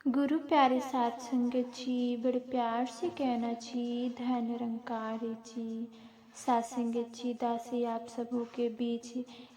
गुरु प्यारे साध संगत जी, बड़े प्यार से कहना जी, धन निरंकारी जी। साध संगत जी, दासी आप सबों के बीच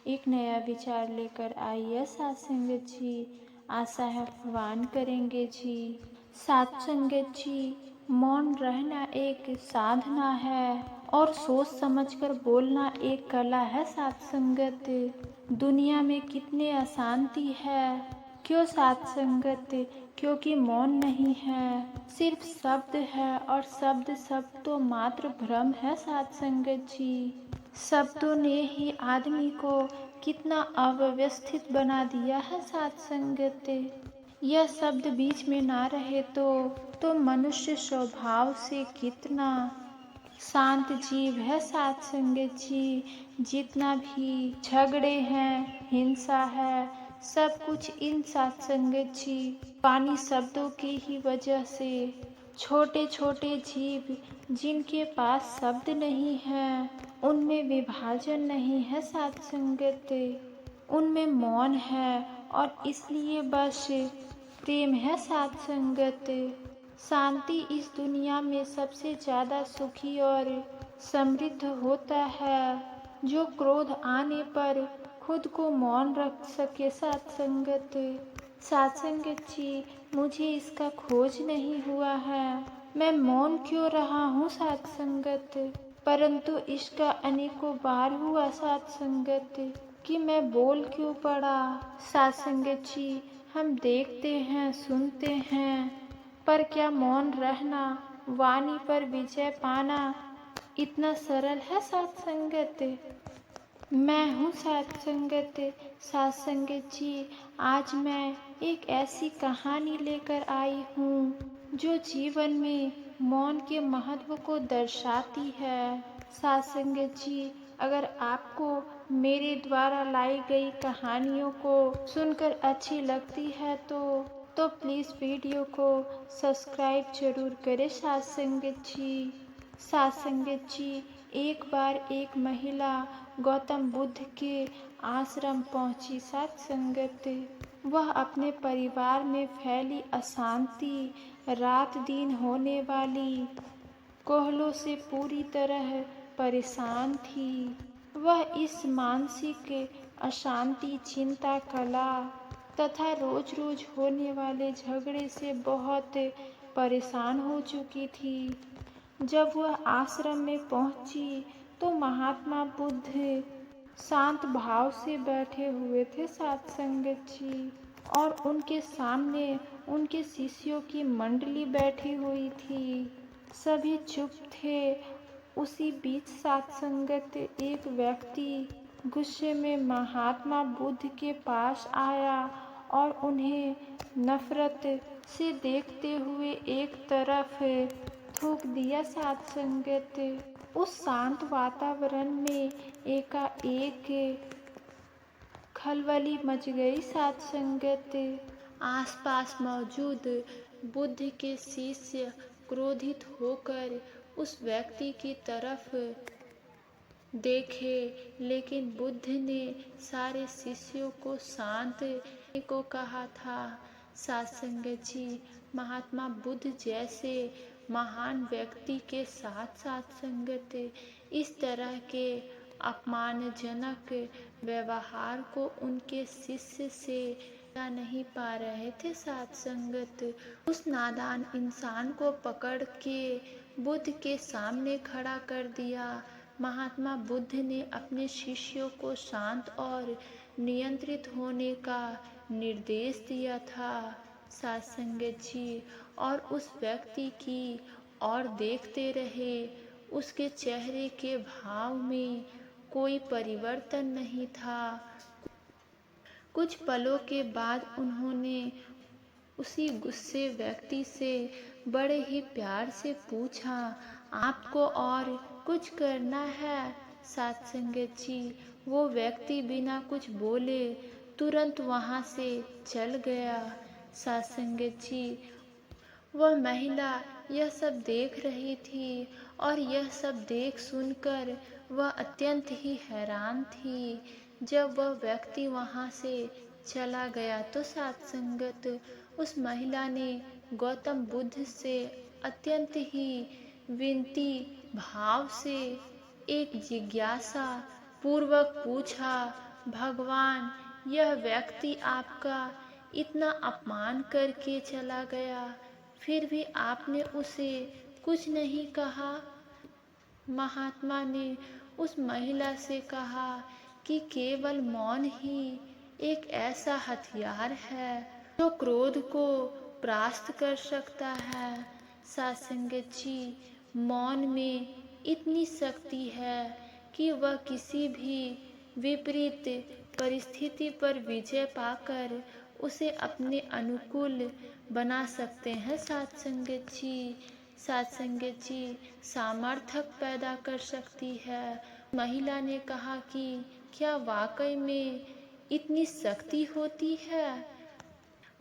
एक नया विचार लेकर आई है। साध संगत जी, आशा है भगवान करेंगे जी। साध संगत जी, मौन रहना एक साधना है और सोच समझकर बोलना एक कला है। साध संगत, दुनिया में कितने अशांति है, क्यों साध संगत? क्योंकि मौन नहीं है, सिर्फ शब्द है और शब्द तो मात्र भ्रम है। साध संगत जी, शब्दों ने ही आदमी को कितना अव्यवस्थित बना दिया है। साध संगत, यह शब्द बीच में ना रहे तो मनुष्य स्वभाव से कितना शांत जीव है। साध संगत जी, जितना भी झगड़े हैं, हिंसा है, सब कुछ इन साध संगत जी पानी शब्दों के ही वजह से। छोटे छोटे जीव जिनके पास शब्द नहीं है, उनमें विभाजन नहीं है। साध संगत, उनमें मौन है और इसलिए बस प्रेम है। साध संगत, शांति इस दुनिया में सबसे ज्यादा सुखी और समृद्ध होता है जो क्रोध आने पर खुद को मौन रख सके। साध संगत, साध संगत जी, मुझे इसका खोज नहीं हुआ है, मैं मौन क्यों रहा हूँ। साध संगत, परंतु इसका अनेकों बार हुआ। साध संगत, कि मैं बोल क्यों पड़ा। साध संगत जी, हम देखते हैं, सुनते हैं, पर क्या मौन रहना, वाणी पर विजय पाना इतना सरल है। साध संगत, मैं हूँ साध संगत। साध संगत जी, आज मैं एक ऐसी कहानी लेकर आई हूँ जो जीवन में मौन के महत्व को दर्शाती है। साध संगत जी, अगर आपको मेरे द्वारा लाई गई कहानियों को सुनकर अच्छी लगती है तो प्लीज़ वीडियो को सब्सक्राइब जरूर करें। साध संगत जी, साध संगत जी, एक बार एक महिला गौतम बुद्ध के आश्रम पहुंची। साध संगत, वह अपने परिवार में फैली अशांति, रात दिन होने वाली कोहलों से पूरी तरह परेशान थी। वह इस मानसिक अशांति, चिंता, कला तथा रोज रोज होने वाले झगड़े से बहुत परेशान हो चुकी थी। जब वह आश्रम में पहुंची तो महात्मा बुद्ध शांत भाव से बैठे हुए थे। साध संगत जी, और उनके सामने उनके शिष्यों की मंडली बैठी हुई थी, सभी चुप थे। उसी बीच साध संगत, एक व्यक्ति गुस्से में महात्मा बुद्ध के पास आया और उन्हें नफरत से देखते हुए एक तरफ थूक दिया। साध संगत, उस शांत वातावरण में एकाएक खलबली मच गई। साध संगत, आसपास मौजूद बुद्ध के शिष्य क्रोधित होकर उस व्यक्ति की तरफ देखे, लेकिन बुद्ध ने सारे शिष्यों को शांत रहने को कहा था। साध संगत जी, महात्मा बुद्ध जैसे महान व्यक्ति के साथ साथ संगत इस तरह के अपमानजनक व्यवहार को उनके शिष्य से नहीं पा रहे थे। साध संगत, उस नादान इंसान को पकड़ के बुद्ध के सामने खड़ा कर दिया। महात्मा बुद्ध ने अपने शिष्यों को शांत और नियंत्रित होने का निर्देश दिया था। साध संगत जी, और उस व्यक्ति की ओर देखते रहे। उसके चेहरे के भाव में कोई परिवर्तन नहीं था। कुछ पलों के बाद उन्होंने उसी गुस्से व्यक्ति से बड़े ही प्यार से पूछा, आपको और कुछ करना है। साध संगत जी, वो व्यक्ति बिना कुछ बोले तुरंत वहां से चल गया। साध संगत जी, वह महिला यह सब देख रही थी और यह सब देख सुनकर वह अत्यंत ही हैरान थी। जब वह व्यक्ति वहां से चला गया तो साथ संगत उस महिला ने गौतम बुद्ध से अत्यंत ही विनती भाव से एक जिज्ञासा पूर्वक पूछा, भगवान, यह व्यक्ति आपका इतना अपमान करके चला गया, फिर भी आपने उसे कुछ नहीं कहा। महात्मा ने उस महिला से कहा कि केवल मौन ही एक ऐसा हथियार है जो क्रोध को परास्त कर सकता है। सत्संगत जी, मौन में इतनी शक्ति है कि वह किसी भी विपरीत परिस्थिति पर विजय पाकर उसे अपने अनुकूल बना सकते हैं। सत्संगत जी, सत्संगत जी सामर्थ्य पैदा कर सकती है। महिला ने कहा कि क्या वाकई में इतनी शक्ति होती है?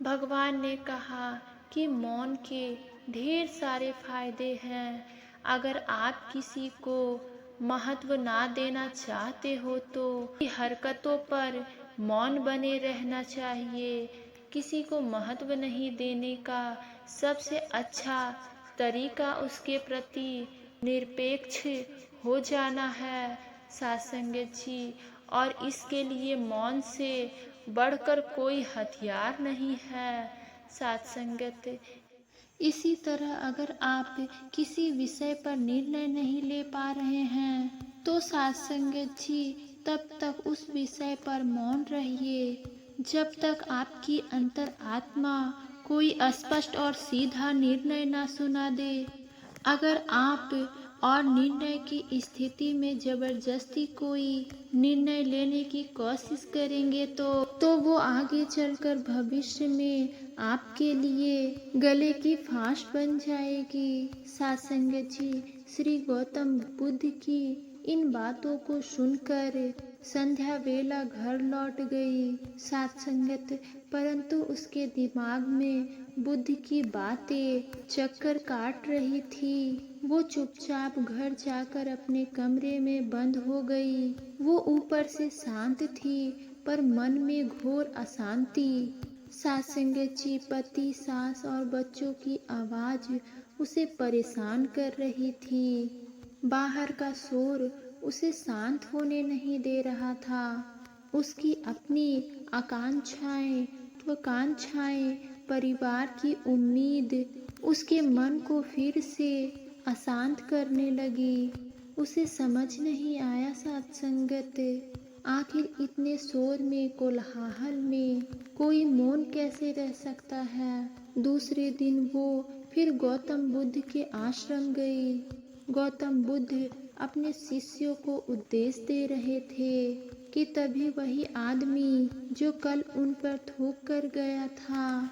भगवान ने कहा कि मौन के ढेर सारे फायदे हैं। अगर आप किसी को महत्व ना देना चाहते हो तो हरकतों पर मौन बने रहना चाहिए। किसी को महत्व नहीं देने का सबसे अच्छा तरीका उसके प्रति निरपेक्ष हो जाना है। सत्संगत जी, और इसके लिए मौन से बढ़कर कोई हथियार नहीं है। सत्संगत, इसी तरह अगर आप किसी विषय पर निर्णय नहीं ले पा रहे हैं तो सत्संगत जी तब तक उस विषय पर मौन रहिए जब तक आपकी अंतर आत्मा कोई स्पष्ट और सीधा निर्णय ना सुना दे। अगर आप और निर्णय की स्थिति में जबरदस्ती कोई निर्णय लेने की कोशिश करेंगे तो वो आगे चलकर भविष्य में आपके लिए गले की फांस बन जाएगी। सत्संगत जी, श्री गौतम बुद्ध की इन बातों को सुनकर संध्या वेला घर लौट गई। सत्संगत, परंतु उसके दिमाग में बुद्ध की बातें चक्कर काट रही थी। वो चुपचाप घर जाकर अपने कमरे में बंद हो गई। वो ऊपर से शांत थी पर मन में घोर अशांति। सत्संगत जी, पति, सास और बच्चों की आवाज उसे परेशान कर रही थी। बाहर का शोर उसे शांत होने नहीं दे रहा था। उसकी अपनी आकांक्षाएं, महत्वाकांक्षाएं, परिवार की उम्मीद उसके मन को फिर से अशांत करने लगी। उसे समझ नहीं आया सत्संगत, आखिर इतने शोर में, कोलाहल में कोई मौन कैसे रह सकता है। दूसरे दिन वो फिर गौतम बुद्ध के आश्रम गई। गौतम बुद्ध अपने शिष्यों को उपदेश दे रहे थे कि तभी वही आदमी जो कल उन पर थूक कर गया था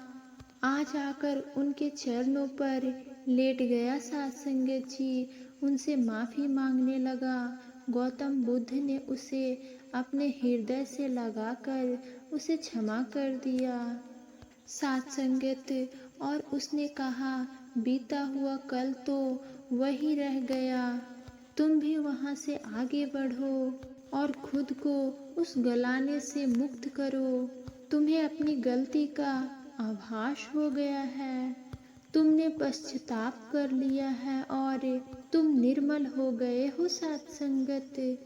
आज आकर उनके चरणों पर लेट गया। सत्संगत जी, उनसे माफी मांगने लगा। गौतम बुद्ध ने उसे अपने हृदय से लगाकर उसे क्षमा कर दिया। सत्संगत, और उसने कहा, बीता हुआ कल तो वही रह गया, तुम भी वहां से आगे बढ़ो और खुद को उस गलाने से मुक्त करो। तुम्हें अपनी गलती का आभास हो गया है, तुमने पश्चाताप कर लिया है और तुम निर्मल हो गए हो। सत्संगत,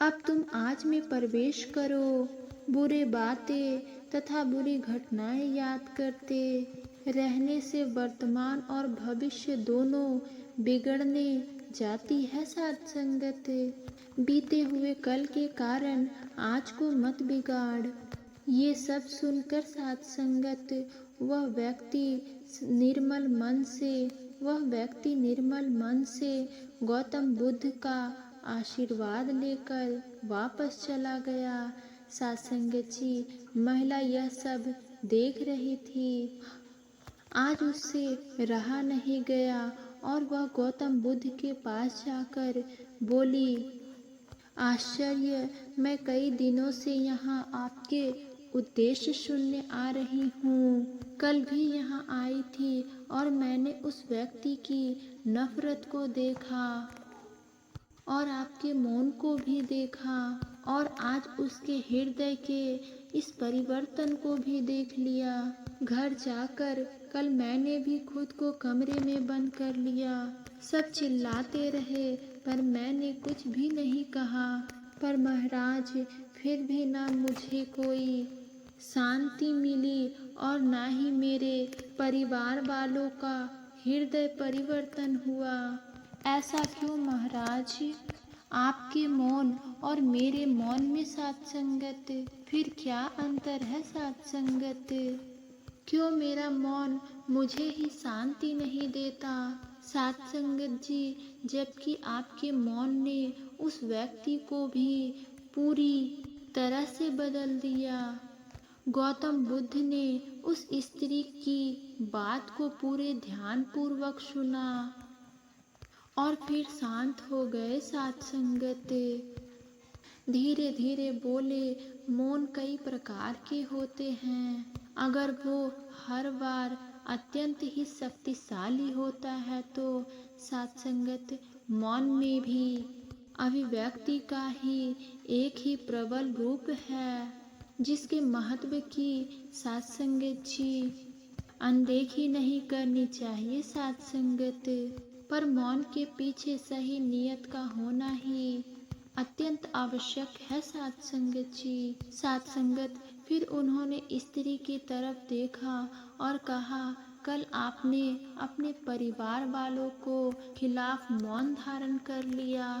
अब तुम आज में प्रवेश करो। बुरे बातें तथा बुरी घटनाएं याद करते रहने से वर्तमान और भविष्य दोनों बिगड़ने जाती है। सत्संगत, बीते हुए कल के कारण आज को मत बिगाड़। ये सब सुनकर सत्संगत वह व्यक्ति निर्मल मन से गौतम बुद्ध का आशीर्वाद लेकर वापस चला गया। सत्संगत जी, महिला यह सब देख रही थी। आज उससे रहा नहीं गया और वह गौतम बुद्ध के पास जाकर बोली, आश्चर्य, मैं कई दिनों से यहाँ आपके उद्देश्य सुनने आ रही हूँ। कल भी यहाँ आई थी और मैंने उस व्यक्ति की नफरत को देखा और आपके मौन को भी देखा और आज उसके हृदय के इस परिवर्तन को भी देख लिया। घर जाकर कल मैंने भी खुद को कमरे में बंद कर लिया। सब चिल्लाते रहे पर मैंने कुछ भी नहीं कहा। पर महाराज, फिर भी ना मुझे कोई शांति मिली और ना ही मेरे परिवार वालों का हृदय परिवर्तन हुआ। ऐसा क्यों महाराज? आपके मौन और मेरे मौन में साथ संगत, फिर क्या अंतर है साथ संगत? क्यों मेरा मौन मुझे ही शांति नहीं देता साथ संगत जी, जबकि आपके मौन ने उस व्यक्ति को भी पूरी तरह से बदल दिया। गौतम बुद्ध ने उस स्त्री की बात को पूरे ध्यान पूर्वक सुना और फिर शांत हो गए साथ संगत। धीरे धीरे बोले, मौन कई प्रकार के होते हैं। अगर वो हर बार अत्यंत ही शक्तिशाली होता है तो साथ संगत मौन में भी अभिव्यक्ति का ही एक ही प्रबल रूप है, जिसके महत्व की साथ संगत जी अनदेखी नहीं करनी चाहिए साथ संगत। पर मौन के पीछे सही नियत का होना ही अत्यंत आवश्यक है साथ संगत जी। साथ संगत फिर उन्होंने स्त्री की तरफ देखा और कहा, कल आपने अपने परिवार वालों को खिलाफ मौन धारण कर लिया,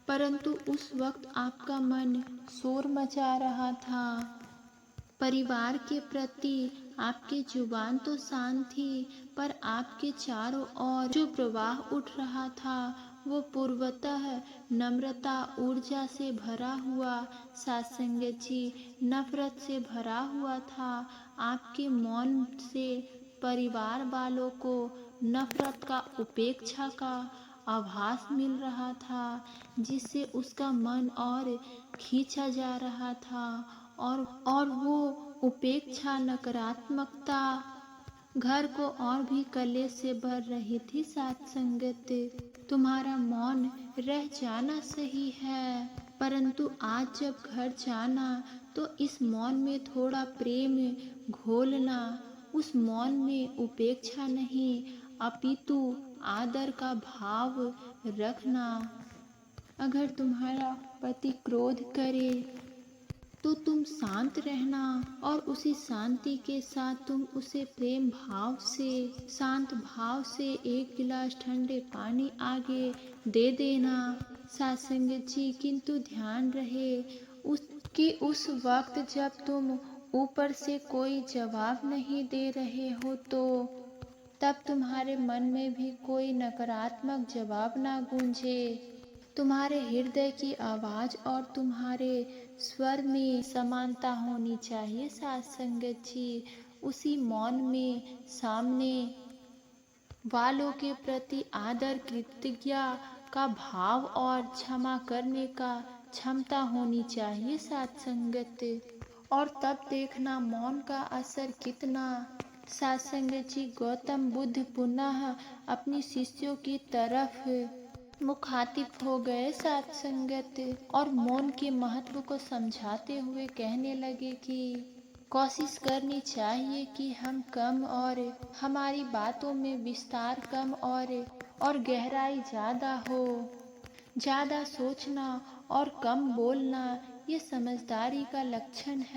परंतु उस वक्त आपका मन शोर मचा रहा था। परिवार के प्रति आपकी जुबान तो शांत थी, पर आपके चारों ओर जो प्रवाह उठ रहा था वो पूर्वतः नम्रता ऊर्जा से भरा हुआ साथ संगत जी नफरत से भरा हुआ था। आपके मौन से परिवार वालों को नफरत का, उपेक्षा का आभास मिल रहा था, जिससे उसका मन और खींचा जा रहा था और वो उपेक्षा, नकारात्मकता घर को और भी कलेश से भर रही थी साथ संगत। तुम्हारा मौन रह जाना सही है, परंतु आज जब घर जाना तो इस मौन में थोड़ा प्रेम घोलना। उस मौन में उपेक्षा नहीं अपितु आदर का भाव रखना। अगर तुम्हारा पति क्रोध करे तो तुम शांत रहना और उसी शांति के साथ तुम उसे प्रेम भाव से, शांत भाव से एक गिलास ठंडे पानी आगे दे देना साथ संगत जी। किंतु ध्यान रहे उस वक्त जब तुम ऊपर से कोई जवाब नहीं दे रहे हो तो तब तुम्हारे मन में भी कोई नकारात्मक जवाब ना गूंजे। तुम्हारे हृदय की आवाज और तुम्हारे स्वर में समानता होनी चाहिए साथ संगत जी। उसी मौन में सामने वालों के प्रति आदर, कृतज्ञता का भाव और क्षमा करने का क्षमता होनी चाहिए साथ संगत। और तब देखना मौन का असर कितना। साथ संगत जी गौतम बुद्ध पुनः अपनी शिष्यों की तरफ मुखातिब हो गए साथ संगत और मौन के महत्व को समझाते हुए कहने लगे कि कोशिश करनी चाहिए कि हम कम और हमारी बातों में विस्तार कम और गहराई ज़्यादा हो। ज़्यादा सोचना और कम बोलना ये समझदारी का लक्षण है।